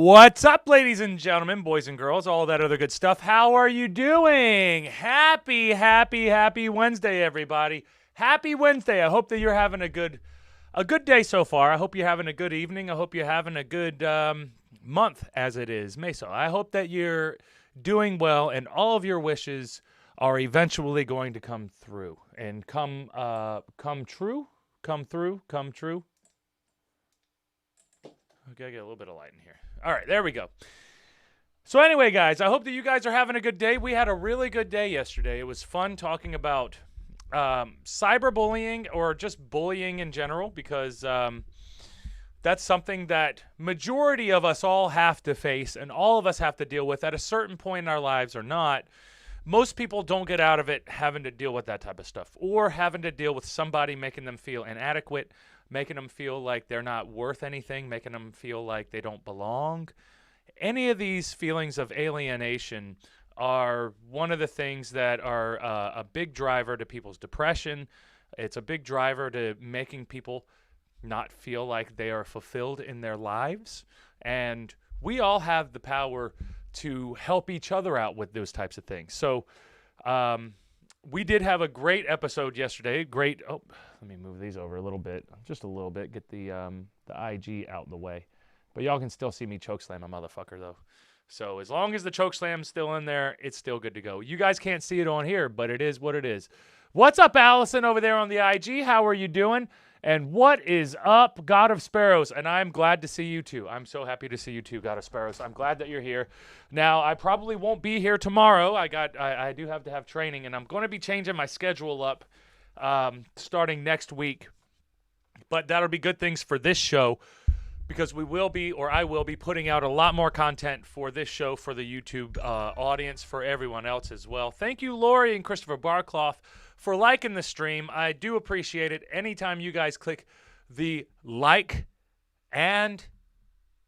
What's up, ladies and gentlemen, boys and girls, all that other good stuff? How are you doing? Happy Wednesday, everybody. Happy Wednesday. I hope that you're having a good day so far. I hope you're having a good evening. I hope you're having a good month as it is, Meso. I hope that you're doing well and all of your wishes are eventually going to come through and come true. Okay, I get a little bit of light in here. All right, there we go. So anyway, guys, I hope that you guys are having a good day. We had a really good day yesterday. It was fun talking about cyberbullying or just bullying in general because that's something that majority of us all have to face and all of us have to deal with at a certain point in our lives or not. Most people don't get out of it having to deal with that type of stuff or having to deal with somebody making them feel inadequate, making them feel like they're not worth anything, making them feel like they don't belong. Any of these feelings of alienation are one of the things that are a big driver to people's depression. It's a big driver to making people not feel like they are fulfilled in their lives. And we all have the power to help each other out with those types of things. So we did have a great episode yesterday. Oh, let me move these over a little bit. Just a little bit. Get the IG out of the way. But y'all can still see me chokeslam a motherfucker, though. So as long as the chokeslam's still in there, it's still good to go. You guys can't see it on here, but it is what it is. What's up, Allison, over there on the IG? How are you doing? And what is up, God of Sparrows? And I'm glad to see you too. I'm so happy to see you too, God of Sparrows. I'm glad that you're here. Now, I probably won't be here tomorrow. I do have to have training, and I'm going to be changing my schedule up starting next week. But that'll be good things for this show because I will be putting out a lot more content for this show, for the YouTube audience, for everyone else as well. Thank you, Lori and Christopher Barclough, for liking the stream. I do appreciate it. Anytime you guys click the like and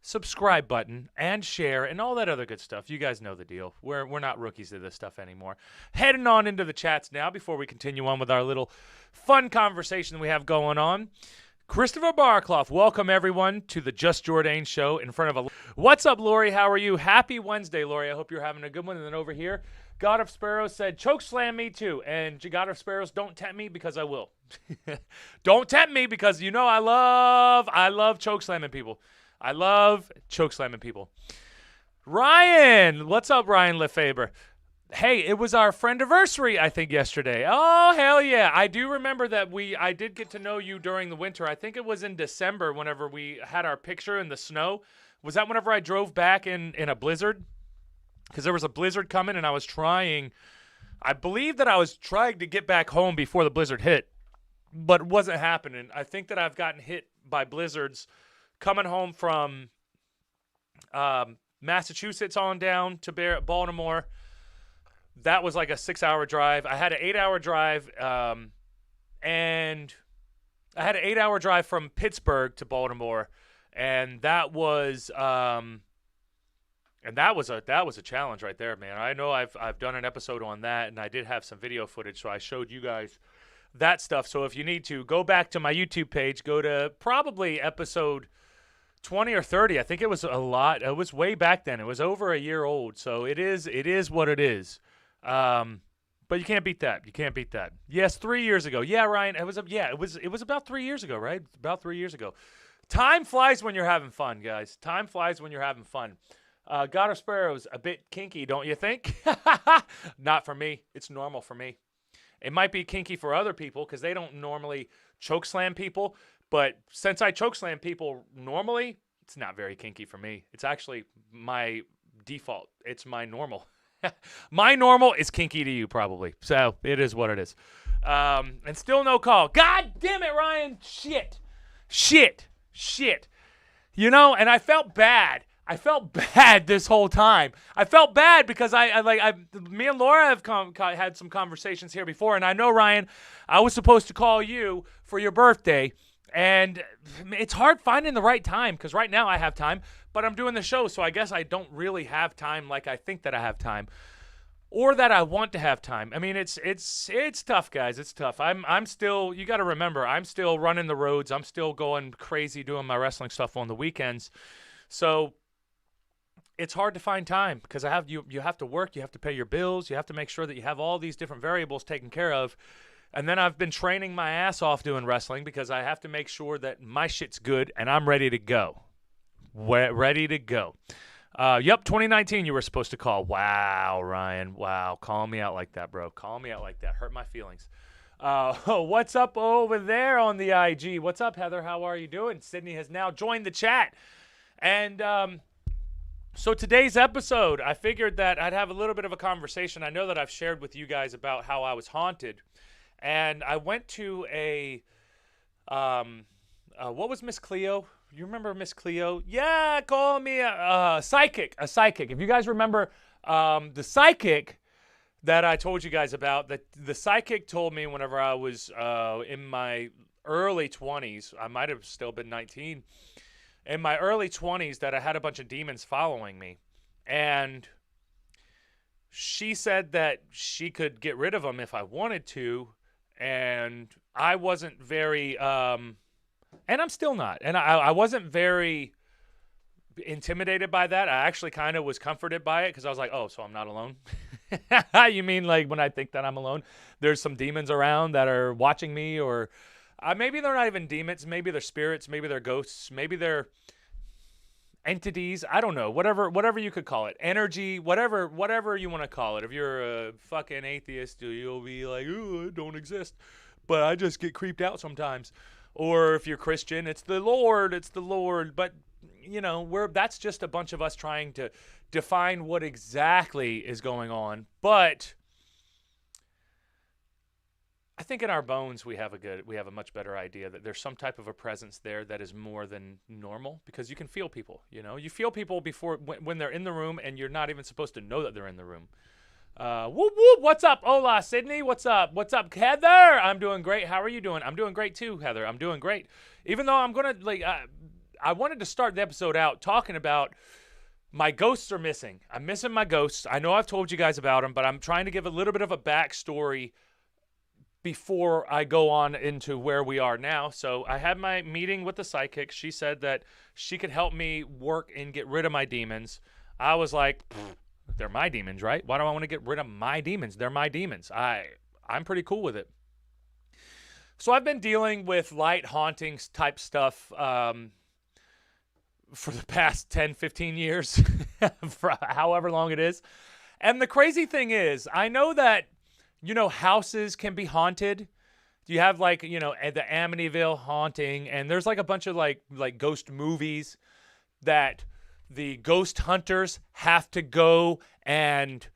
subscribe button and share and all that other good stuff, you guys know the deal. We're not rookies to this stuff anymore. Heading on into the chats now before we continue on with our little fun conversation we have going on. Christopher Barclough, welcome everyone to the Just Jordane show in front of a... What's up, Lori? How are you? Happy Wednesday, Lori. I hope you're having a good one. And then over here, God of Sparrows said, chokeslam me too. And God of Sparrows, don't tempt me because I will. Don't tempt me because you know I love chokeslamming people. I love chokeslamming people. Ryan, what's up, Ryan Lefebvre? Hey, it was our friend-iversary, I think, yesterday. Oh, hell yeah. I do remember that I did get to know you during the winter. I think it was in December whenever we had our picture in the snow. Was that whenever I drove back in a blizzard? Because there was a blizzard coming, and I believe that I was trying to get back home before the blizzard hit, but it wasn't happening. I think that I've gotten hit by blizzards coming home from Massachusetts on down to Baltimore. That was like a 6-hour drive. I had an 8-hour drive, and I had an 8-hour drive from Pittsburgh to Baltimore, and that was a challenge right there, man. I know I've done an episode on that, and I did have some video footage, so I showed you guys that stuff. So if you need to, go back to my YouTube page, go to probably episode 20 or 30. I think it was a lot. It was way back then. It was over a year old, so it is what it is. But you can't beat that. You can't beat that. Yes, 3 years ago. Yeah, Ryan. It was about 3 years ago, right? About 3 years ago. Time flies when you're having fun, guys. Time flies when you're having fun. God of Sparrows, a bit kinky, don't you think? Not for me. It's normal for me. It might be kinky for other people because they don't normally chokeslam people. But since I chokeslam people normally, it's not very kinky for me. It's actually my default. It's my normal. My normal is kinky to you, probably. So it is what it is. And still no call. God damn it, Ryan. Shit. You know, and I felt bad. This whole time. I felt bad because me and Laura have had some conversations here before, and I know, Ryan, I was supposed to call you for your birthday, and it's hard finding the right time because right now I have time, but I'm doing the show, so I guess I don't really have time like I think that I have time or that I want to have time. I mean, it's tough, guys. It's tough. I'm still, you got to remember, I'm still running the roads. I'm still going crazy doing my wrestling stuff on the weekends. So it's hard to find time because you have to work, you have to pay your bills, you have to make sure that you have all these different variables taken care of. And then I've been training my ass off doing wrestling because I have to make sure that my shit's good and I'm ready to go. Ready to go. Yep, 2019 you were supposed to call. Wow, Ryan. Wow, call me out like that, bro. Call me out like that. Hurt my feelings. What's up over there on the IG? What's up, Heather? How are you doing? Sydney has now joined the chat. And so today's episode, I figured that I'd have a little bit of a conversation. I know that I've shared with you guys about how I was haunted. And I went to what was Miss Cleo? You remember Miss Cleo? Yeah, call me a psychic. A psychic. If you guys remember the psychic that I told you guys about, that the psychic told me whenever I was in my early 20s, I might have still been 19, in my early 20s, that I had a bunch of demons following me. And she said that she could get rid of them if I wanted to. And I wasn't very, and I'm still not. And I wasn't very intimidated by that. I actually kind of was comforted by it because I was like, oh, so I'm not alone? You mean like when I think that I'm alone, there's some demons around that are watching me, or maybe they're not even demons. Maybe they're spirits. Maybe they're ghosts. Maybe they're entities. I don't know. Whatever you could call it. Energy, whatever you want to call it. If you're a fucking atheist, you'll be like, ooh, it don't exist. But I just get creeped out sometimes. Or if you're Christian, it's the Lord. But, you know, that's just a bunch of us trying to define what exactly is going on. But I think in our bones we have a much better idea that there's some type of a presence there that is more than normal, because you can feel people. You know, you feel people before when they're in the room, and you're not even supposed to know that they're in the room. Whoop whoop! What's up, Hola, Sydney? What's up? What's up, Heather? I'm doing great. How are you doing? I'm doing great too, Heather. I'm doing great. Even though I'm gonna I wanted to start the episode out talking about my ghosts are missing. I'm missing my ghosts. I know I've told you guys about them, but I'm trying to give a little bit of a backstory before I go on into where we are now. So I had my meeting with the psychic. She said that she could help me work and get rid of my demons. I was like, they're my demons, right? Why do I want to get rid of my demons? They're my demons. I'm pretty cool with it. So I've been dealing with light hauntings type stuff for the past 10, 15 years, for however long it is. And the crazy thing is, I know that, you know, houses can be haunted. You have like, you know, the Amityville haunting, and there's like a bunch of like ghost movies that the ghost hunters have to go and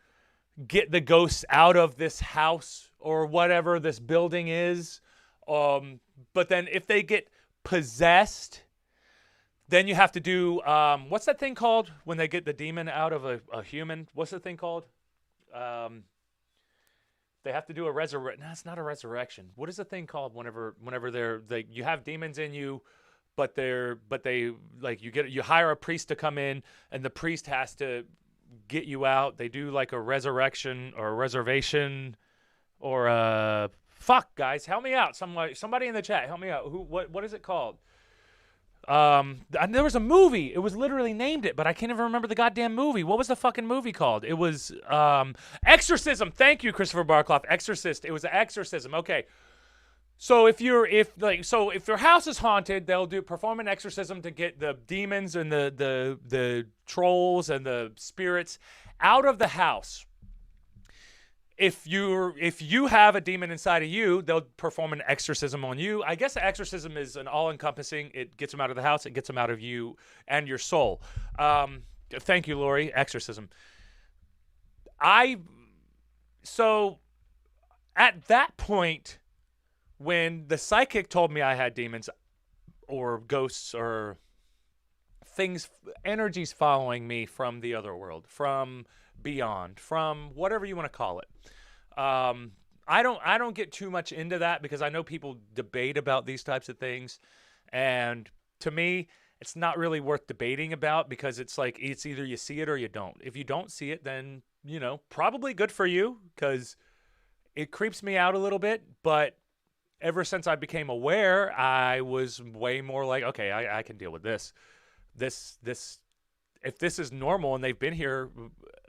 get the ghosts out of this house or whatever this building is. But then if they get possessed, then you have to do, what's that thing called when they get the demon out of a human? What's the thing called? They have to do a resurrection. No, it's not a resurrection. What is the thing called whenever you have demons in you, but they like you hire a priest to come in, and the priest has to get you out. They do like a resurrection or a reservation or a fuck, guys, help me out. Somebody in the chat, help me out. What is it called? And there was a movie. It was literally named it, but I can't even remember the goddamn movie. What was the fucking movie called? It was Exorcism. Thank you, Christopher Barclough. Exorcist. It was an exorcism. Okay. So if your house is haunted, they'll perform an exorcism to get the demons and the trolls and the spirits out of the house. If you have a demon inside of you, they'll perform an exorcism on you. I guess the exorcism is an all-encompassing. It gets them out of the house. It gets them out of you and your soul. Thank you, Lori. Exorcism. So at that point, when the psychic told me I had demons or ghosts or things, energies following me from the other world, from beyond, from whatever you want to call it. I don't get too much into that because I know people debate about these types of things, and to me, it's not really worth debating about because it's like it's either you see it or you don't. If you don't see it, then you know, probably good for you because it creeps me out a little bit, but ever since I became aware, I was way more like, okay, I can deal with this if this is normal and they've been here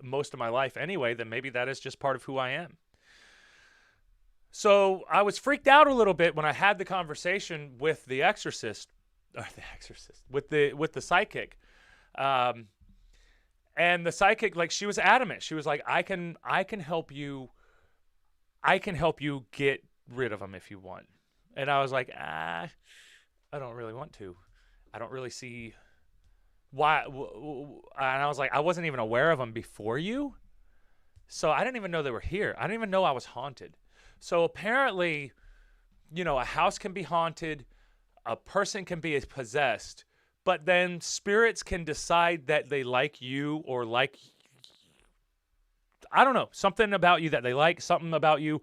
most of my life anyway, then maybe that is just part of who I am. So I was freaked out a little bit when I had the conversation with the exorcist, with the psychic, and the psychic, like, she was adamant. She was like, I can help you. I can help you get rid of them if you want. And I was like, I don't really want to. I don't really see why. And I was like, I wasn't even aware of them before you, so I didn't even know they were here. I didn't even know I was haunted. So apparently, a house can be haunted, a person can be possessed, but then spirits can decide that they like you, or like, I don't know, something about you that they like, something about you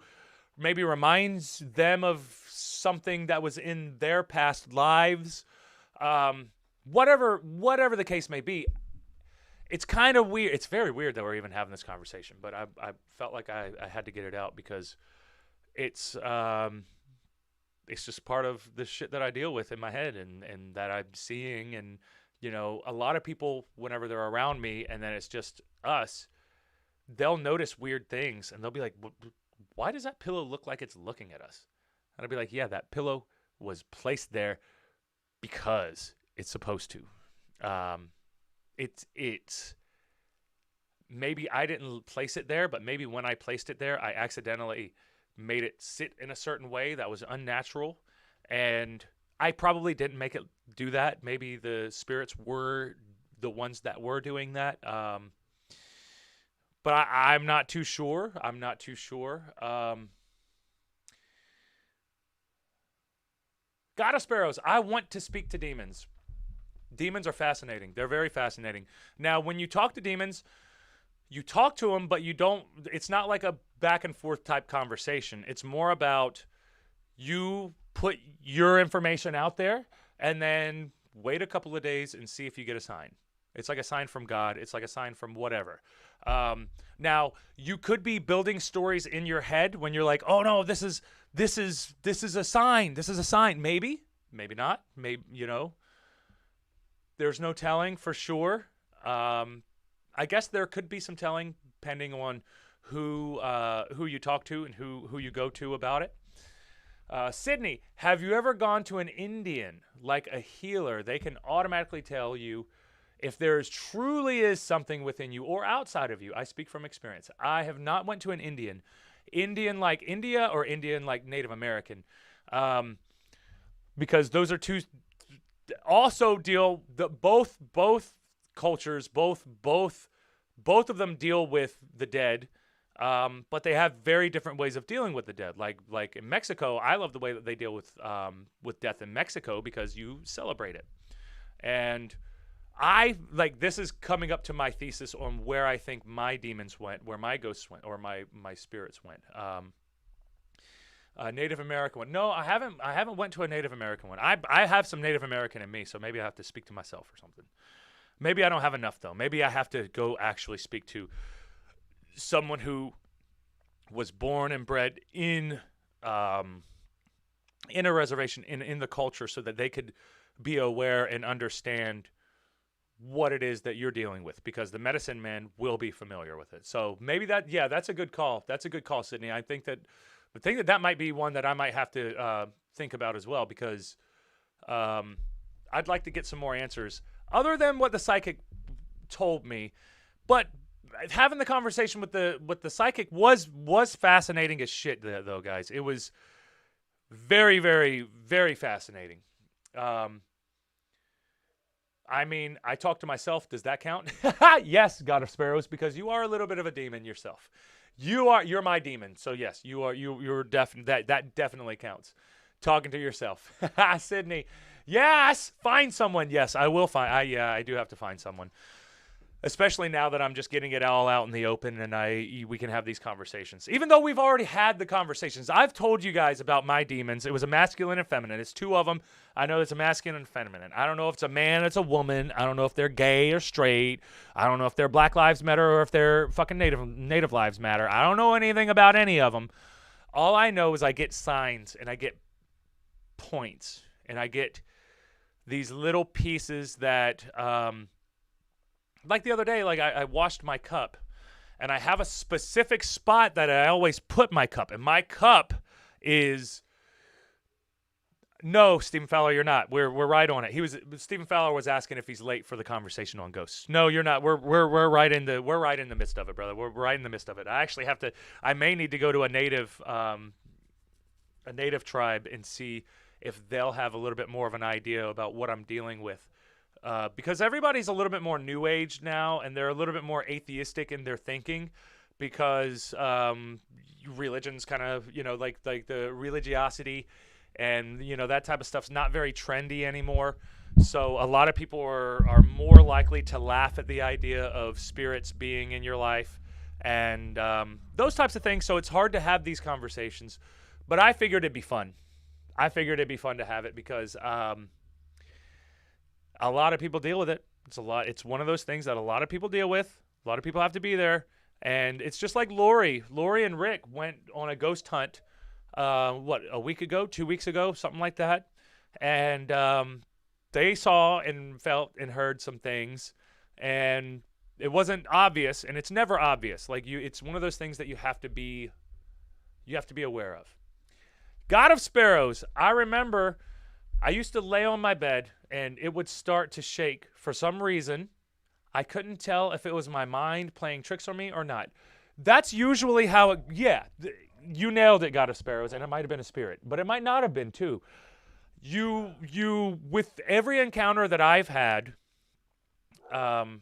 maybe reminds them of something that was in their past lives. Whatever the case may be, it's kind of weird. It's very weird that we're even having this conversation, but I felt like I had to get it out because it's just part of the shit that I deal with in my head and that I'm seeing. And, a lot of people, whenever they're around me and then it's just us, they'll notice weird things and they'll be like, why does that pillow look like it's looking at us? And I'll be like, yeah, that pillow was placed there because it's supposed to. It's maybe I didn't place it there, but maybe when I placed it there, I accidentally made it sit in a certain way that was unnatural, and I probably didn't make it do that. Maybe the spirits were the ones that were doing that. But I'm not too sure. God of Sparrows, I want to speak to demons. Demons are fascinating. They're very fascinating. Now, when you talk to demons, you talk to them, but you don't, it's not like a back and forth type conversation. It's more about you put your information out there and then wait a couple of days and see if you get a sign. It's like a sign from God. It's like a sign from whatever. Now, you could be building stories in your head when you're like, oh no, this is a sign. This is a sign. Maybe not. Maybe, there's no telling for sure. I guess there could be some telling depending on who you talk to and who you go to about it. Sydney, have you ever gone to an Indian, like a healer? They can automatically tell you if there truly is something within you or outside of you. I speak from experience. I have not went to an Indian like India or Indian like Native American, because those are two. Also both cultures, both of them deal with the dead, but they have very different ways of dealing with the dead. Like in Mexico, I love the way that they deal with death in Mexico because you celebrate it. And this is coming up to my thesis on where I think my demons went, where my ghosts went, or my spirits went. Native American one. No, I haven't went to a Native American one. I have some Native American in me, so maybe I have to speak to myself or something. Maybe I don't have enough though. Maybe I have to go actually speak to someone who was born and bred in a reservation in the culture, so that they could be aware and understand what it is that you're dealing with, because the medicine man will be familiar with it. So maybe that's a good call. That's a good call, Sydney. I think that might be one that I might have to think about as well, because I'd like to get some more answers other than what the psychic told me. But having the conversation with the psychic was fascinating as shit, though, guys. It was very, very, very fascinating. I mean, I talk to myself. Does that count? Yes, God of Sparrows, because you are a little bit of a demon yourself. You're my demon. So yes, you're definitely that definitely counts. Talking to yourself. Sydney. Yes, find someone. Yes, I will find. I do have to find someone. Especially now that I'm just getting it all out in the open and we can have these conversations. Even though we've already had the conversations. I've told you guys about my demons. It was a masculine and feminine. It's two of them. I know it's a masculine and feminine. I don't know if it's a man or it's a woman. I don't know if they're gay or straight. I don't know if they're Black Lives Matter or if they're fucking Native Lives Matter. I don't know anything about any of them. All I know is I get signs and I get points and I get these little pieces that like the other day, like I washed my cup, and I have a specific spot that I always put my cup, and my cup is. No, Stephen Fowler, you're not. We're right on it. Stephen Fowler was asking if he's late for the conversation on ghosts. No, you're not. We're right in the midst of it, brother. We're right in the midst of it. I actually have to. I may need to go to a native tribe and see if they'll have a little bit more of an idea about what I'm dealing with. Because everybody's a little bit more new age now, and they're a little bit more atheistic in their thinking, because religion's kind of, like the religiosity and, that type of stuff's not very trendy anymore. So a lot of people are more likely to laugh at the idea of spirits being in your life and those types of things. So it's hard to have these conversations, but I figured it'd be fun. I figured it'd be fun to have it because a lot of people deal with it. It's one of those things that a lot of people deal with. A lot of people have to be there. And it's just like Lori and Rick went on a ghost hunt, a week ago, 2 weeks ago, something like that. And they saw and felt and heard some things, and it wasn't obvious, and it's never obvious. Like it's one of those things that you have to be aware of. God of Sparrows. I remember I used to lay on my bed and it would start to shake for some reason. I couldn't tell if it was my mind playing tricks on me or not. That's usually how it, you nailed it, God of Sparrows, and it might have been a spirit, but it might not have been too. You with every encounter that I've had, now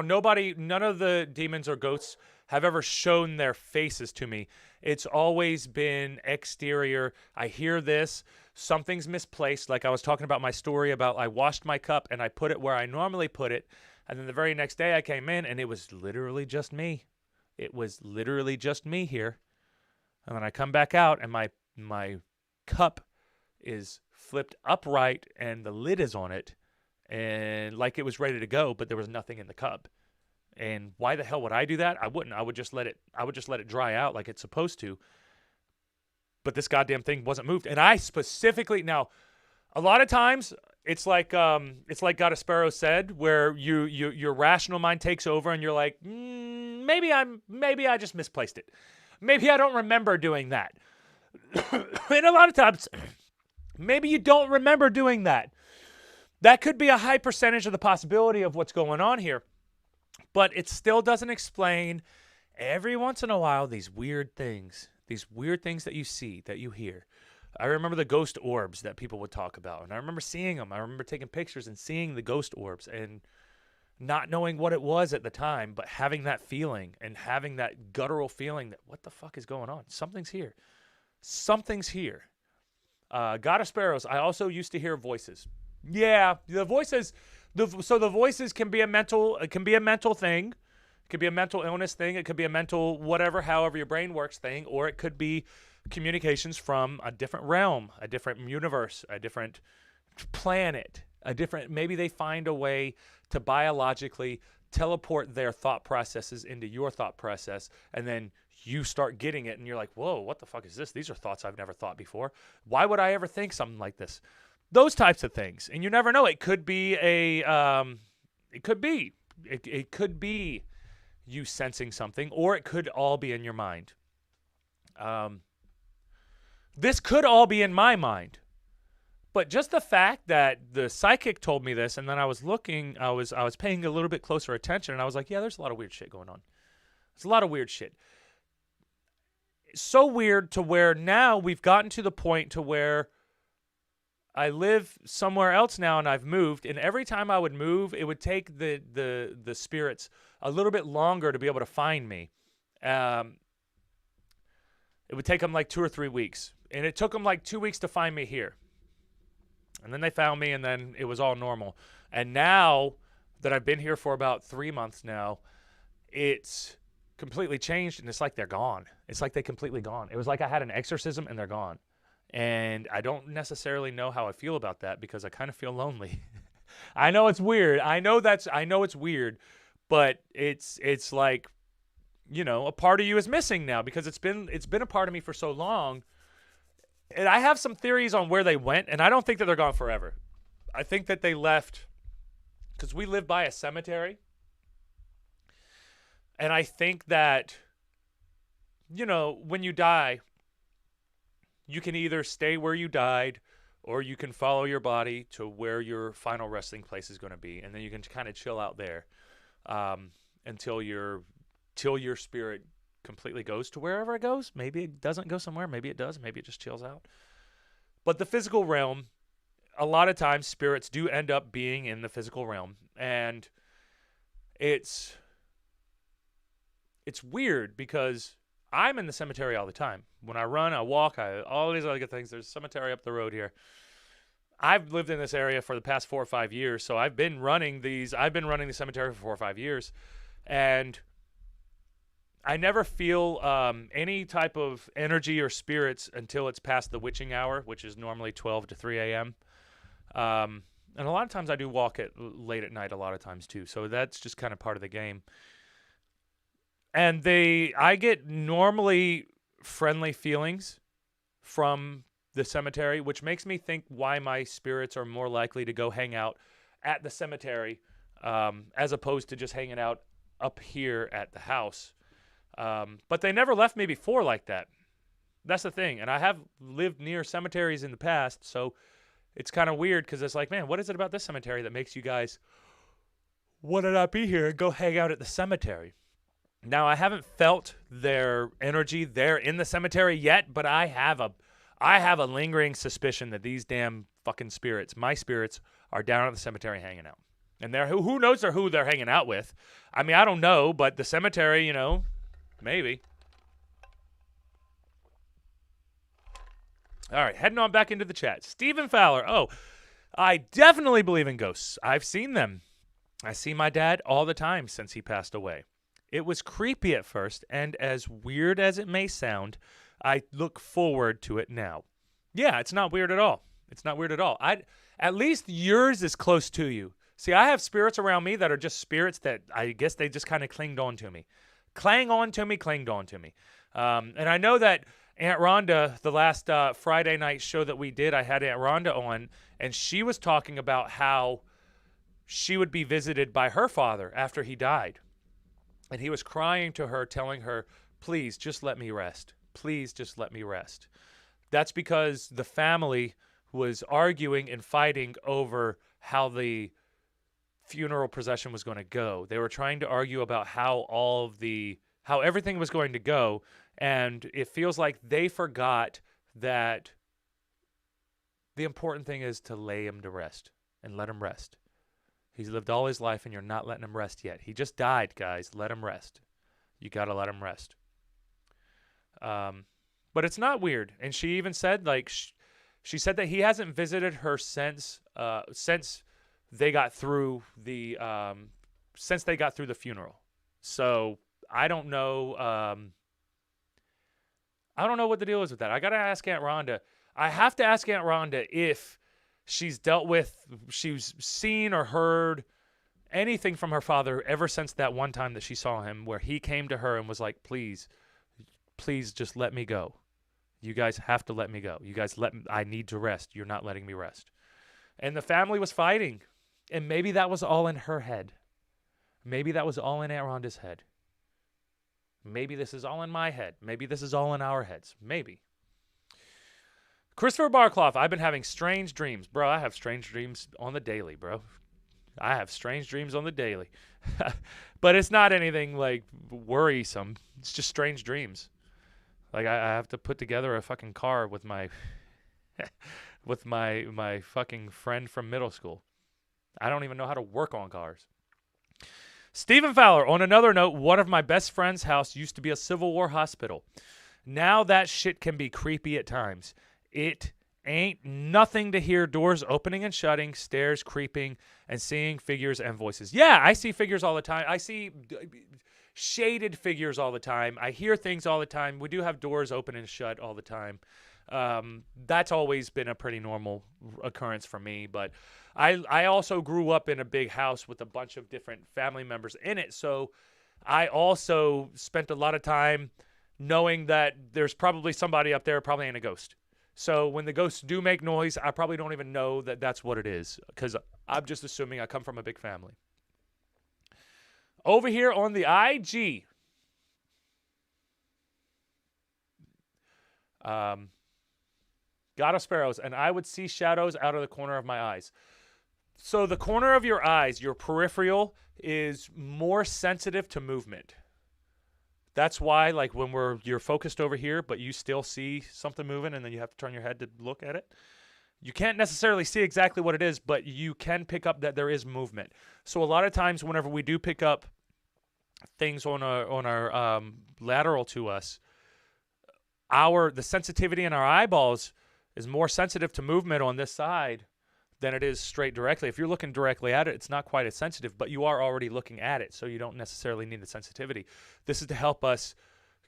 none of the demons or ghosts have ever shown their faces to me. It's always been exterior. I hear this, something's misplaced. Like I was talking about my story about I washed my cup and I put it where I normally put it. And then the very next day I came in and it was literally just me. It was literally just me here. And then I come back out and my cup is flipped upright and the lid is on it. And like it was ready to go, but there was nothing in the cup. And why the hell would I do that? I wouldn't. I would just let it dry out like it's supposed to. But this goddamn thing wasn't moved. And I specifically, now, a lot of times it's like God of Sparrow said, where your rational mind takes over and you're like, maybe I just misplaced it. Maybe I don't remember doing that. And a lot of times, maybe you don't remember doing that. That could be a high percentage of the possibility of what's going on here. But it still doesn't explain every once in a while these weird things that you see, that you hear. I remember the ghost orbs that people would talk about, and I remember seeing them. I remember taking pictures and seeing the ghost orbs and not knowing what it was at the time, but having that feeling and having that guttural feeling that what the fuck is going on? Something's here. Something's here. God of Sparrows, I also used to hear voices. Yeah, the voices... So the voices can be a mental thing. It could be a mental illness thing. It could be a mental whatever, however your brain works thing, or it could be communications from a different realm, a different universe, a different planet, maybe they find a way to biologically teleport their thought processes into your thought process, and then you start getting it and you're like, whoa, what the fuck is this? These are thoughts I've never thought before. Why would I ever think something like this? Those types of things. And you never know. It could be it could be you sensing something, or it could all be in your mind. This could all be in my mind. But just the fact that the psychic told me this, and then I was looking, I was paying a little bit closer attention, and I was like, yeah, there's a lot of weird shit going on. There's a lot of weird shit. So weird to where now we've gotten to the point to where I live somewhere else now, and I've moved, and every time I would move, it would take the spirits a little bit longer to be able to find me. It would take them like 2 or 3 weeks, and it took them like 2 weeks to find me here. And then they found me, and then it was all normal. And now that I've been here for about 3 months now, it's completely changed, and it's like they're gone. It's like they completely gone. It was like I had an exorcism, and they're gone. And I don't necessarily know how I feel about that because I kind of feel lonely. I know it's weird. I know it's weird, but it's like, a part of you is missing now because it's been a part of me for so long. And I have some theories on where they went, and I don't think that they're gone forever. I think that they left because we live by a cemetery. And I think that, when you die, you can either stay where you died or you can follow your body to where your final resting place is going to be. And then you can kind of chill out there until till your spirit completely goes to wherever it goes. Maybe it doesn't go somewhere. Maybe it does. Maybe it just chills out. But the physical realm, a lot of times spirits do end up being in the physical realm. And it's weird because I'm in the cemetery all the time. When I run, I walk, all these other good things. There's a cemetery up the road here. I've lived in this area for the past 4 or 5 years, so I've been running the cemetery for 4 or 5 years, and I never feel any type of energy or spirits until it's past the witching hour, which is normally 12 to 3 a.m. And a lot of times I do walk late at night a lot of times too, so that's just kind of part of the game. And I get normally friendly feelings from the cemetery, which makes me think why my spirits are more likely to go hang out at the cemetery as opposed to just hanging out up here at the house. But they never left me before like that. That's the thing. And I have lived near cemeteries in the past, so it's kind of weird because it's like, man, what is it about this cemetery that makes you guys want to not be here and go hang out at the cemetery? Now, I haven't felt their energy there in the cemetery yet, but I have a lingering suspicion that these damn fucking spirits, my spirits, are down at the cemetery hanging out. And who knows who they're hanging out with. I mean, I don't know, but the cemetery, maybe. All right, heading on back into the chat. Stephen Fowler. Oh, I definitely believe in ghosts. I've seen them. I see my dad all the time since he passed away. It was creepy at first, and as weird as it may sound, I look forward to it now. Yeah, it's not weird at all. It's not weird at all. At least yours is close to you. See, I have spirits around me that are just spirits that I guess they just kind of clinged on to me. Clinged on to me. And I know that Aunt Rhonda, the last Friday night show that we did, I had Aunt Rhonda on, and she was talking about how she would be visited by her father after he died. And he was crying to her, telling her, please, just let me rest. Please, just let me rest. That's because the family was arguing and fighting over how the funeral procession was going to go. They were trying to argue about how everything was going to go, and it feels like they forgot that the important thing is to lay him to rest and let him rest. He's lived all his life, and you're not letting him rest yet. He just died, guys. Let him rest. You got to let him rest. But it's not weird. And she even said, she said that he hasn't visited her since they got through the funeral. So I don't know. I don't know what the deal is with that. I got to ask Aunt Rhonda. I have to ask Aunt Rhonda if she's seen or heard anything from her father ever since that one time that she saw him where he came to her and was like, please just let me go. You guys have to let me go. You guys I need to rest. You're not letting me rest. And the family was fighting. And maybe that was all in her head. Maybe that was all in Aunt Rhonda's head. Maybe this is all in my head. Maybe this is all in our heads. Maybe. Christopher Barclough, I've been having strange dreams. Bro, I have strange dreams on the daily, bro. I have strange dreams on the daily. But it's not anything, worrisome. It's just strange dreams. I have to put together a fucking car with my with my fucking friend from middle school. I don't even know how to work on cars. Stephen Fowler, on another note, one of my best friend's house used to be a Civil War hospital. Now that shit can be creepy at times. It ain't nothing to hear doors opening and shutting, stairs creeping, and seeing figures and voices. Yeah, I see figures all the time. I see shaded figures all the time. I hear things all the time. We do have doors open and shut all the time. That's always been a pretty normal occurrence for me. But I also grew up in a big house with a bunch of different family members in it. So I also spent a lot of time knowing that there's probably somebody up there, probably ain't a ghost. So when the ghosts do make noise, I probably don't even know that that's what it is because I'm just assuming I come from a big family. Over here on the IG, God of Sparrows, and I would see shadows out of the corner of my eyes. So the corner of your eyes, your peripheral, is more sensitive to movement. That's why, like, when you're focused over here, but you still see something moving, and then you have to turn your head to look at it. You can't necessarily see exactly what it is, but you can pick up that there is movement. So a lot of times, whenever we do pick up things on our lateral to us, the sensitivity in our eyeballs is more sensitive to movement on this side than it is straight directly. If you're looking directly at it, it's not quite as sensitive, but you are already looking at it, so you don't necessarily need the sensitivity. This is to help us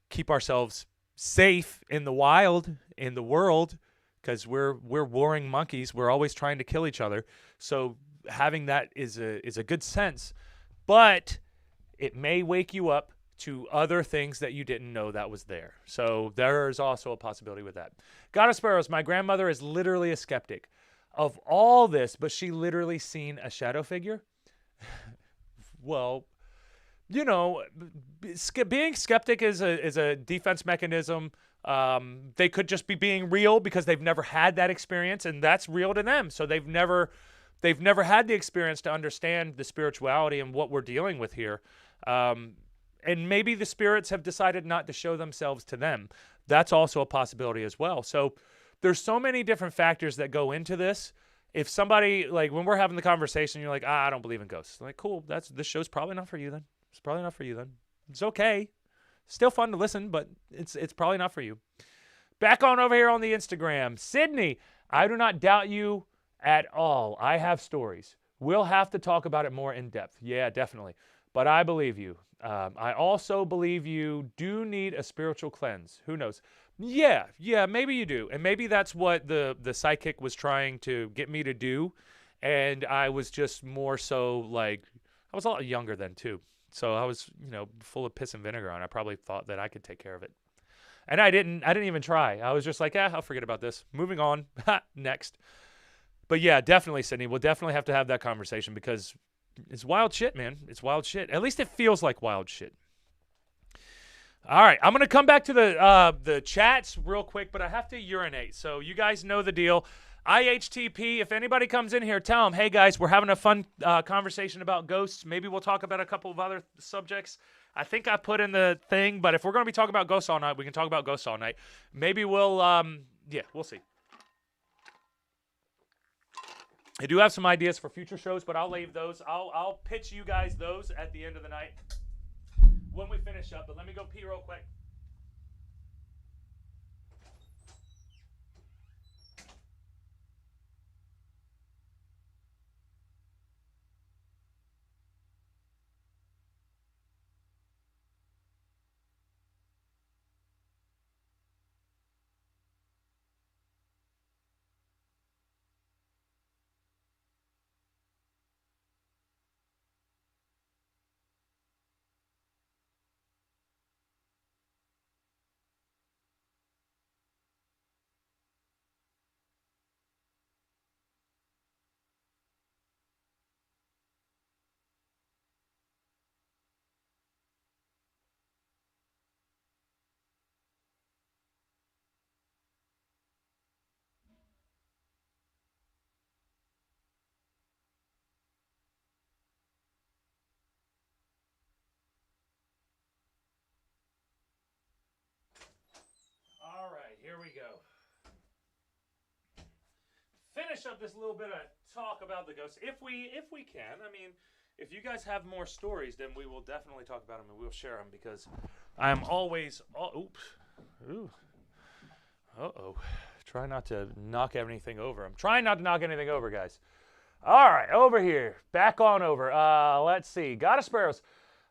keep ourselves safe in the wild, in the world, because we're warring monkeys. We're always trying to kill each other. So having that is a good sense, but it may wake you up to other things that you didn't know that was there. So there's also a possibility with that. God of Sparrows, my grandmother is literally a skeptic of all this, but she literally seen a shadow figure. Well, you know, being skeptic is a defense mechanism. They could just be being real because they've never had that experience, and that's real to them. So they've never had the experience to understand the spirituality and what we're dealing with here. And maybe the spirits have decided not to show themselves to them. That's also a possibility as well. So there's so many different factors that go into this. If somebody, like, when we're having the conversation, you're like, I don't believe in ghosts. Like, cool, this show's probably not for you then. It's probably not for you then. It's okay. Still fun to listen, but it's probably not for you. Back on over here on the Instagram. Sydney, I do not doubt you at all. I have stories. We'll have to talk about it more in depth. Yeah, definitely. But I believe you. I also believe you do need a spiritual cleanse. Who knows? Yeah, maybe you do. And maybe that's what the psychic was trying to get me to do. And I was just more so like, I was a lot younger then too. So I was, full of piss and vinegar, and I probably thought that I could take care of it. And I didn't even try. I was just like, I'll forget about this. Moving on. Next. But yeah, definitely, Sydney. We'll definitely have to have that conversation because it's wild shit, man. It's wild shit. At least it feels like wild shit. All right, I'm going to come back to the chats real quick, but I have to urinate. So you guys know the deal. IHTP, if anybody comes in here, tell them, hey, guys, we're having a fun conversation about ghosts. Maybe we'll talk about a couple of other subjects. I think I put in the thing, but if we're going to be talking about ghosts all night, we can talk about ghosts all night. Maybe we'll, we'll see. I do have some ideas for future shows, but I'll leave those. I'll pitch you guys those at the end of the night when we finish up. But let me go pee real quick. All right, here we go. Finish up this little bit of talk about the ghosts, if we can. I mean, if you guys have more stories, then we will definitely talk about them and we'll share them because I'm always. Try not to knock anything over. I'm trying not to knock anything over, guys. All right, over here, back on over. Let's see. God of Sparrows.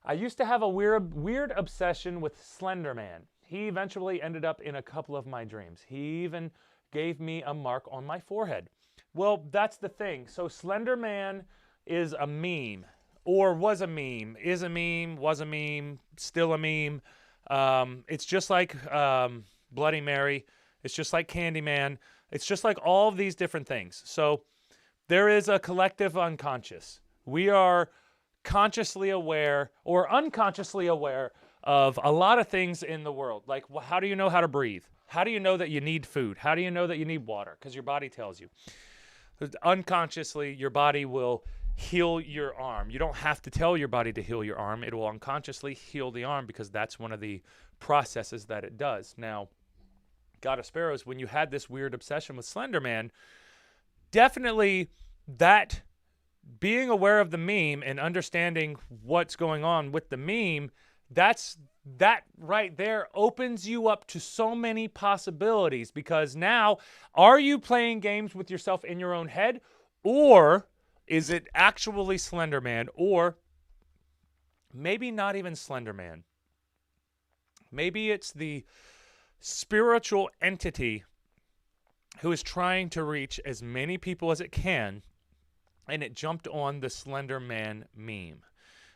I used to have a weird obsession with Slender Man. He eventually ended up in a couple of my dreams. He even gave me a mark on my forehead. Well, that's the thing. So Slender Man is a meme, or was a meme, is a meme, was a meme, still a meme. It's just like Bloody Mary. It's just like Candyman. It's just like all of these different things. So there is a collective unconscious. We are consciously aware or unconsciously aware of a lot of things in the world. Like, how do you know how to breathe? How do you know that you need food? How do you know that you need water? Because your body tells you. Unconsciously, your body will heal your arm. You don't have to tell your body to heal your arm. It will unconsciously heal the arm because that's one of the processes that it does. Now, God of Sparrows, when you had this weird obsession with Slender Man, definitely that being aware of the meme and understanding what's going on with the meme, that right there opens you up to so many possibilities, because now, are you playing games with yourself in your own head, or is it actually Slender Man, or maybe not even Slender Man? Maybe it's the spiritual entity who is trying to reach as many people as it can, and it jumped on the Slender Man meme.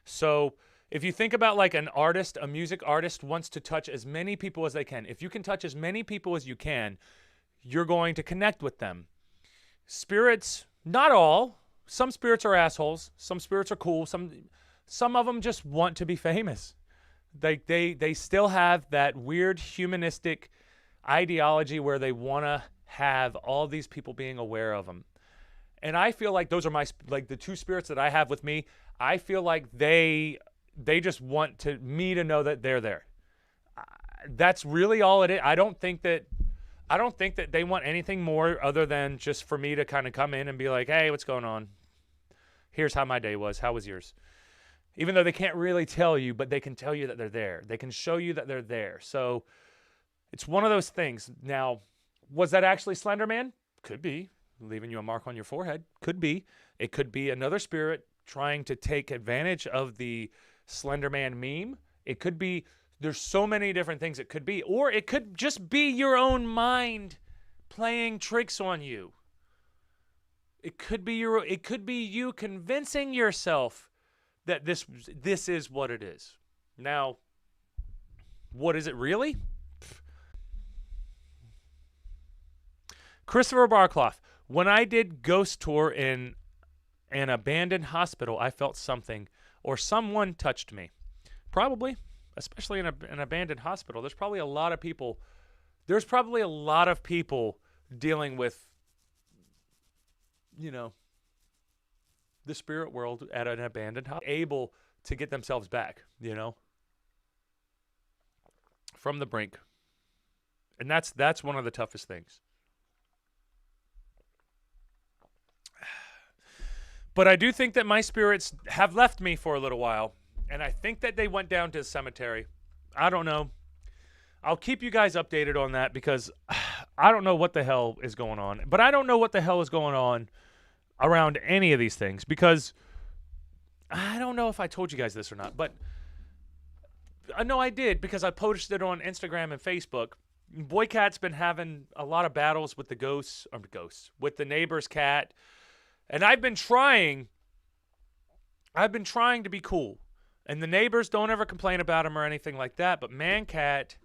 So if you think about like an artist, a music artist wants to touch as many people as they can. If you can touch as many people as you can, you're going to connect with them. Spirits, not all. Some spirits are assholes. Some spirits are cool. Some of them just want to be famous. They still have that weird humanistic ideology where they want to have all these people being aware of them. And I feel like those are the two spirits that I have with me. I feel like they just want me to know that they're there. That's really all it is. I don't think that they want anything more other than just for me to kind of come in and be like, hey, what's going on? Here's how my day was. How was yours? Even though they can't really tell you, but they can tell you that they're there. They can show you that they're there. So it's one of those things. Now, was that actually Slender Man? Could be. Leaving you a mark on your forehead. Could be. It could be another spirit trying to take advantage of the Slender Man meme. It could be. There's so many different things it could be. Or it could just be your own mind playing tricks on you. It could be you convincing yourself that this is what it is. Now, what is it really? Christopher Barclough. When I did Ghost Tour in an abandoned hospital, I felt something or someone touched me. Probably, especially in an abandoned hospital. There's probably a lot of people dealing with, the spirit world at an abandoned hospital, able to get themselves back, from the brink. And that's one of the toughest things. But I do think that my spirits have left me for a little while, and I think that they went down to the cemetery. I don't know. I'll keep you guys updated on that, because I don't know what the hell is going on. But I don't know what the hell is going on around any of these things, because I don't know if I told you guys this or not, but no, I did, because I posted it on Instagram and Facebook. Boycat's been having a lot of battles with with the neighbor's cat. And I've been trying to be cool. And the neighbors don't ever complain about him or anything like that. But Mancat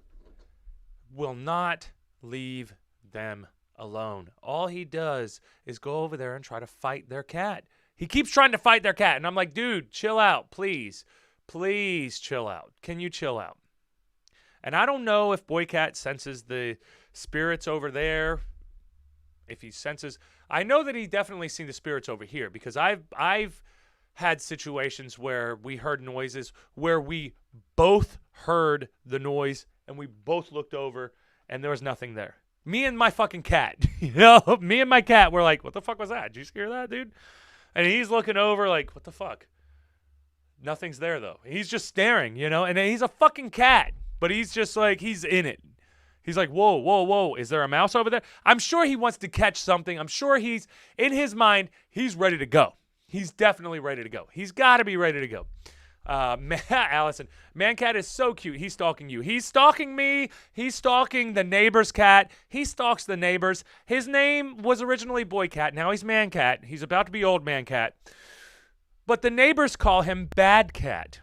will not leave them alone. All he does is go over there and try to fight their cat. He keeps trying to fight their cat. And I'm like, dude, chill out, please. Please chill out. Can you chill out? And I don't know if Boycat senses the spirits over there. If he senses, I know that he definitely seen the spirits over here, because I've had situations where we heard noises where we both heard the noise and we both looked over and there was nothing there. Me and my fucking cat, me and my cat were like, what the fuck was that? Did you hear that, dude? And he's looking over like, what the fuck? Nothing's there though. He's just staring, and he's a fucking cat, but he's just like, he's in it. He's like, whoa, whoa, whoa, is there a mouse over there? I'm sure he wants to catch something. I'm sure in his mind, he's ready to go. He's definitely ready to go. He's got to be ready to go. Allison, Mancat is so cute. He's stalking you. He's stalking me. He's stalking the neighbor's cat. He stalks the neighbors. His name was originally Boycat. Now he's Mancat. He's about to be Old Mancat. But the neighbors call him Bad Cat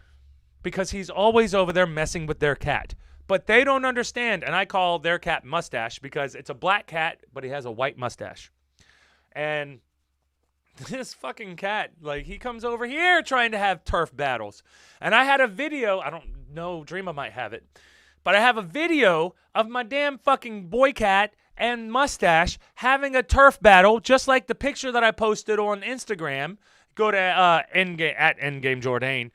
because he's always over there messing with their cat. But they don't understand, and I call their cat Mustache because it's a black cat, but he has a white mustache. And This fucking cat, like, he comes over here trying to have turf battles. And I had a video, I don't know, Dreama might have it, but I have a video of my damn fucking boy cat and mustache having a turf battle, just like the picture that I posted on Instagram. Go to Endgame, at Endgame Jordane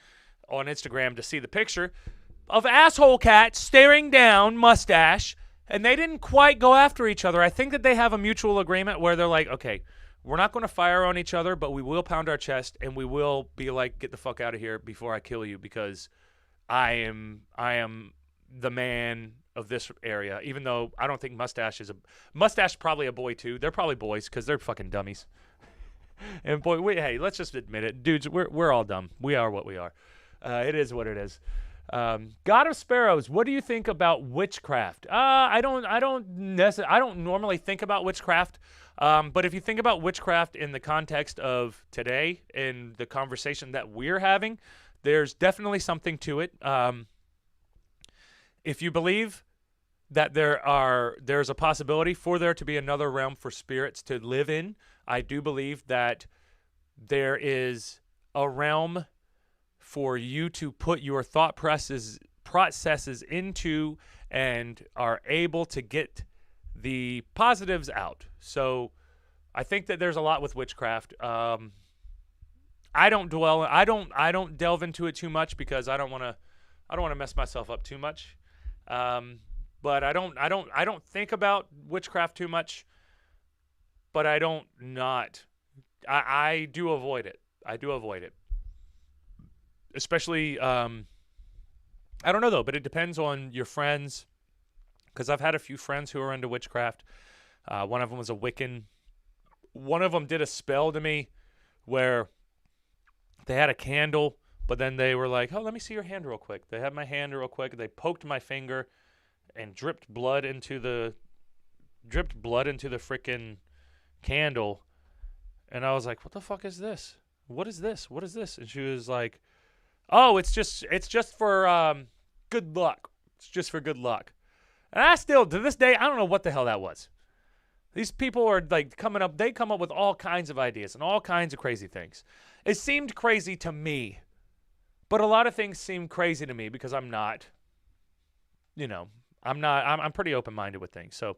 on Instagram to see the picture of asshole cat staring down mustache, and they didn't quite go after each other. I think that they have a mutual agreement where they're like, okay, we're not going to fire on each other, but we will pound our chest, and we will be like, get the fuck out of here before I kill you, because I am the man of this area. Even though I don't think Mustache probably a boy too. They're probably boys because they're fucking dummies. And boy, hey, let's just admit it, dudes. We're all dumb. We are what we are. It is what it is. God of Sparrows, what do you think about witchcraft? I don't normally think about witchcraft. But if you think about witchcraft in the context of today, in the conversation that we're having, there's definitely something to it. If you believe that there's a possibility for there to be another realm for spirits to live in, I do believe that there is a realm for you to put your thought processes into and are able to get the positives out. So I think that there's a lot with witchcraft. I don't delve into it too much because I don't want to mess myself up too much. But I don't think about witchcraft too much, but I do avoid it. I do avoid it. Especially, I don't know though, but it depends on your friends. Because I've had a few friends who are into witchcraft. One of them was a Wiccan. One of them did a spell to me where they had a candle, but then they were like, oh, let me see your hand real quick. They had my hand real quick. They poked my finger and dripped blood into the freaking candle. And I was like, what the fuck is this? What is this? What is this? And she was like, oh, it's just for good luck. It's just for good luck. And I still, to this day, I don't know what the hell that was. These people are like they come up with all kinds of ideas and all kinds of crazy things. It seemed crazy to me, but a lot of things seem crazy to me because I'm not, I'm pretty open-minded with things. So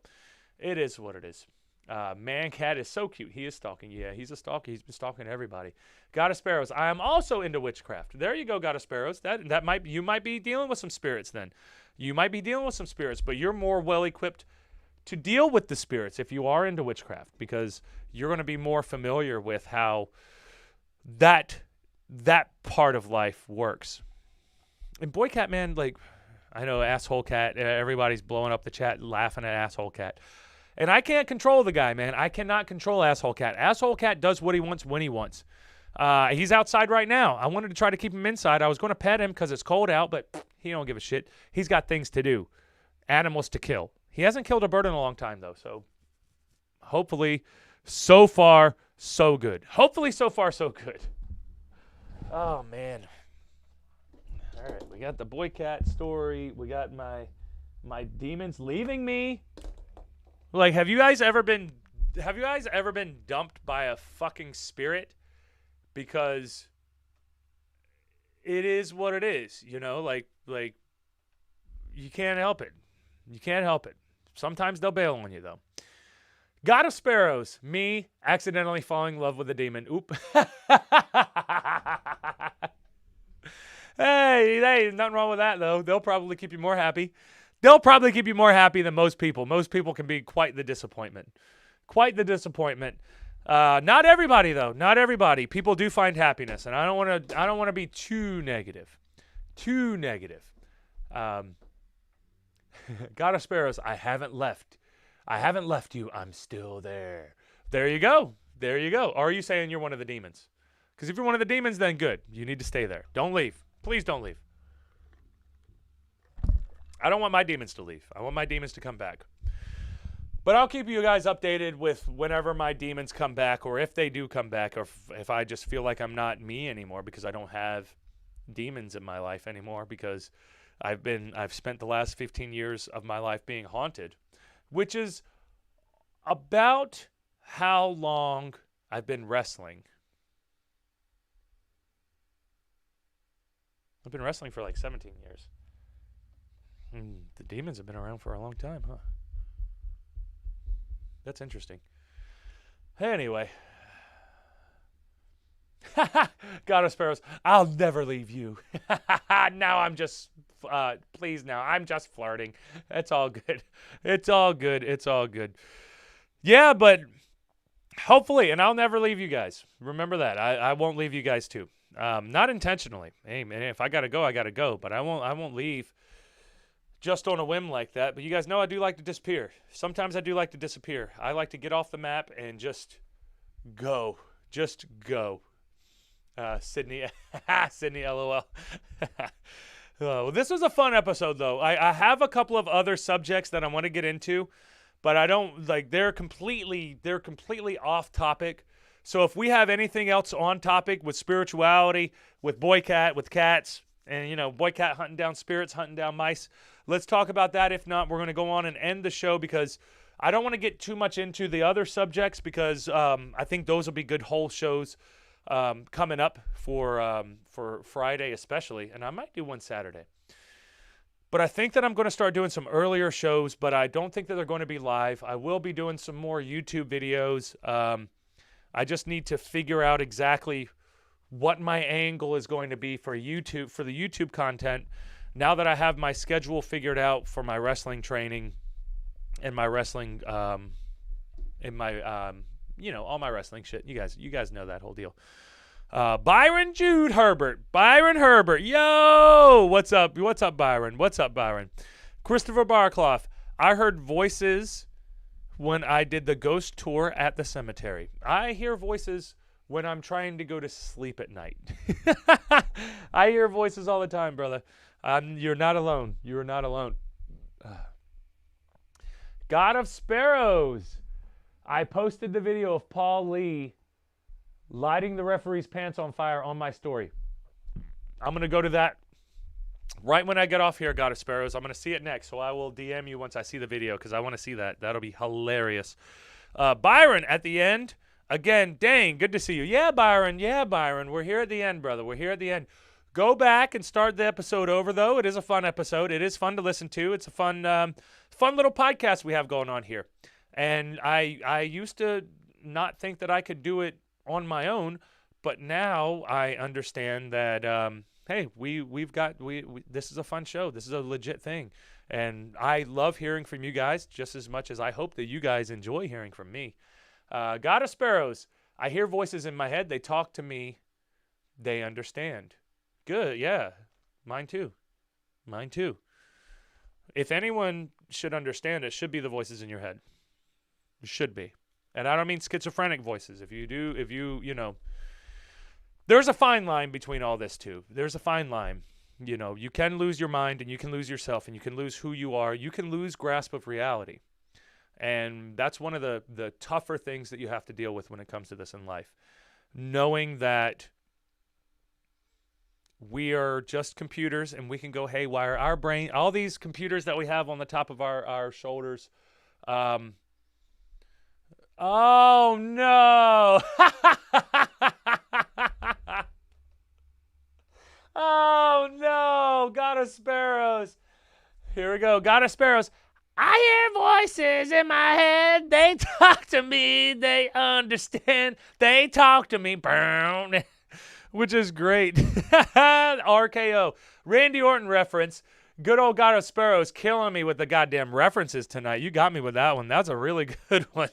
it is what it is. Mancat is so cute. He is stalking. Yeah, he's a stalker. He's been stalking everybody. God of Sparrows. I am also into witchcraft. There you go, God of Sparrows. You might be dealing with some spirits then. You might be dealing with some spirits, but you're more well-equipped to deal with the spirits if you are into witchcraft because you're going to be more familiar with how that part of life works. And Boy Cat, man, like, I know asshole cat. Everybody's blowing up the chat laughing at asshole cat. And I can't control the guy, man. I cannot control asshole cat. Asshole cat does what he wants when he wants. He's outside right now. I wanted to try to keep him inside. I was going to pet him because it's cold out, but he don't give a shit. He's got things to do, animals to kill. He hasn't killed a bird in a long time, though. So hopefully, so far, so good. Hopefully, so far, so good. Oh, man. All right, we got the Boy Cat story. We got my demons leaving me. Like, have you guys ever been dumped by a fucking spirit? Because it is what it is, like you can't help it. You can't help it. Sometimes they'll bail on you though. God of Sparrows, me accidentally falling in love with a demon. Oop. Hey, nothing wrong with that though. They'll probably keep you more happy. They'll probably keep you more happy than most people. Most people can be quite the disappointment. Quite the disappointment. Not everybody though. Not everybody. People do find happiness, and I don't want to be too negative. Too negative. God of Sparrows, I haven't left. I haven't left you. I'm still there. There you go. There you go. Or are you saying you're one of the demons? Because if you're one of the demons, then good. You need to stay there. Don't leave. Please don't leave. I don't want my demons to leave. I want my demons to come back. But I'll keep you guys updated with whenever my demons come back, or if they do come back, or if I just feel like I'm not me anymore because I don't have demons in my life anymore because I've spent the last 15 years of my life being haunted, which is about how long I've been wrestling. I've been wrestling for like 17 years. The demons have been around for a long time, huh? That's interesting. Anyway. God of Sparrows, I'll never leave you. Now I'm just, please now, I'm just flirting. It's all good. It's all good. It's all good. Yeah, but hopefully, and I'll never leave you guys. Remember that. I won't leave you guys too. Not intentionally. Hey, man, if I got to go, I got to go. But I won't leave just on a whim like that. But you guys know I do like to disappear. Sometimes I do like to disappear. I like to get off the map and just go. Just go. Sydney, Sydney, LOL. Well, this was a fun episode, though. I have a couple of other subjects that I want to get into, but I don't like. They're completely off topic. So if we have anything else on topic with spirituality, with Boy Cat, with cats, and Boy Cat hunting down spirits, hunting down mice, let's talk about that. If not, we're going to go on and end the show because I don't want to get too much into the other subjects because I think those will be good whole shows. Coming up for Friday especially, and I might do one Saturday. But I think that I'm going to start doing some earlier shows, but I don't think that they're going to be live. I will be doing some more YouTube videos. I just need to figure out exactly what my angle is going to be for YouTube, for the YouTube content, now that I have my schedule figured out for my wrestling training and my wrestling, all my wrestling shit. You guys know that whole deal. Byron Herbert. Yo, what's up? What's up, Byron? Christopher Barclough. I heard voices when I did the ghost tour at the cemetery. I hear voices when I'm trying to go to sleep at night. I hear voices all the time, brother. You're not alone. You're not alone. God of Sparrows. I posted the video of Paul Lee lighting the referee's pants on fire on my story. I'm going to go to that right when I get off here, God of Sparrows. I'm going to see it next, so I will DM you once I see the video because I want to see that. That'll be hilarious. Byron, at the end, again, dang, good to see you. Yeah, Byron. We're here at the end, brother. We're here at the end. Go back and start the episode over, though. It is a fun episode. It is fun to listen to. It's a fun little podcast we have going on here. And I used to not think that I could do it on my own, but now I understand that, hey, this is a fun show. This is a legit thing. And I love hearing from you guys just as much as I hope that you guys enjoy hearing from me. God of Sparrows, I hear voices in my head. They talk to me. They understand. Good, yeah. Mine too. If anyone should understand, it should be the voices in your head. It should be. And I don't mean schizophrenic voices. If you there's a fine line between all this too. There's a fine line. You can lose your mind and you can lose yourself and you can lose who you are. You can lose grasp of reality. And that's one of the tougher things that you have to deal with when it comes to this in life. Knowing that we are just computers and we can go haywire. Our brain, all these computers that we have on the top of our shoulders. Oh, no. Oh, no. God of Sparrows. Here we go. God of Sparrows. I hear voices in my head. They talk to me. They understand. They talk to me. Which is great. RKO. Randy Orton reference. Good old God of Sparrows killing me with the goddamn references tonight. You got me with that one. That's a really good one.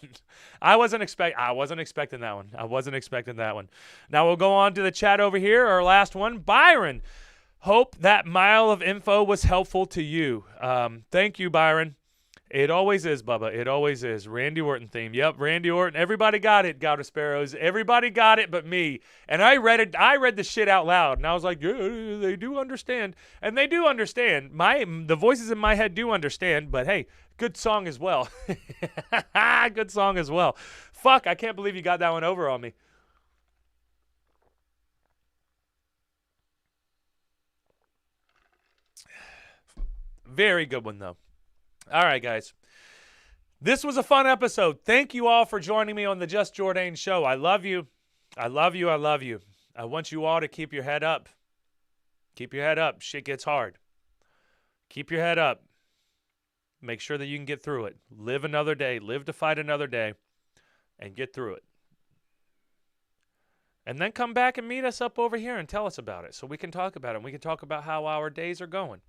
I wasn't expecting that one. I wasn't expecting that one. Now we'll go on to the chat over here. Our last one. Byron. Hope that mile of info was helpful to you. Thank you, Byron. It always is, Bubba. It always is. Randy Orton theme. Yep, Randy Orton. Everybody got it, God of Sparrows. Everybody got it but me. And I read the shit out loud. And I was like, yeah, they do understand. And they do understand. The voices in my head do understand. But hey, good song as well. Good song as well. Fuck, I can't believe you got that one over on me. Very good one, though. All right, guys. This was a fun episode. Thank you all for joining me on the Just Jordane show. I love you. I love you. I love you. I want you all to keep your head up. Keep your head up. Shit gets hard. Keep your head up. Make sure that you can get through it. Live another day. Live to fight another day and get through it. And then come back and meet us up over here and tell us about it so we can talk about it. And we can talk about how our days are going.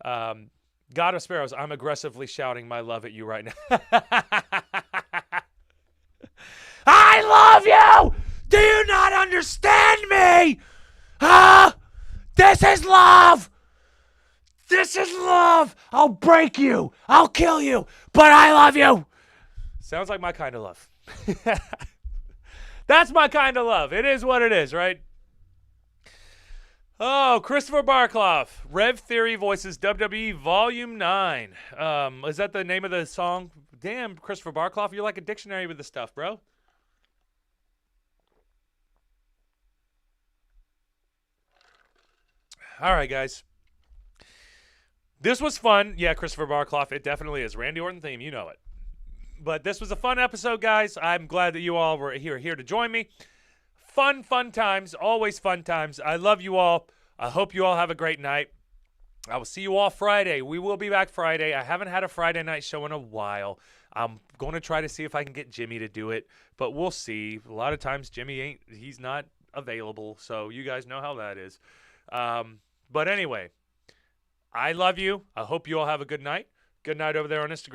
God of Sparrows, I'm aggressively shouting my love at you right now. I love you! Do you not understand me? Huh? This is love! This is love! I'll break you! I'll kill you! But I love you! Sounds like my kind of love. That's my kind of love. It is what it is, right? Oh, Christopher Barkloff, Rev Theory Voices WWE Volume 9. Is that the name of the song? Damn, Christopher Barkloff, you're like a dictionary with this stuff, bro. All right, guys. This was fun. Yeah, Christopher Barkloff, it definitely is. Randy Orton theme, you know it. But this was a fun episode, guys. I'm glad that you all were here to join me. Fun times. Always fun times. I love you all. I hope you all have a great night. I will see you all Friday. We will be back Friday. I haven't had a Friday night show in a while. I'm going to try to see if I can get Jimmy to do it, but we'll see. A lot of times Jimmy he's not available, so you guys know how that is. But anyway, I love you. I hope you all have a good night. Good night over there on Instagram.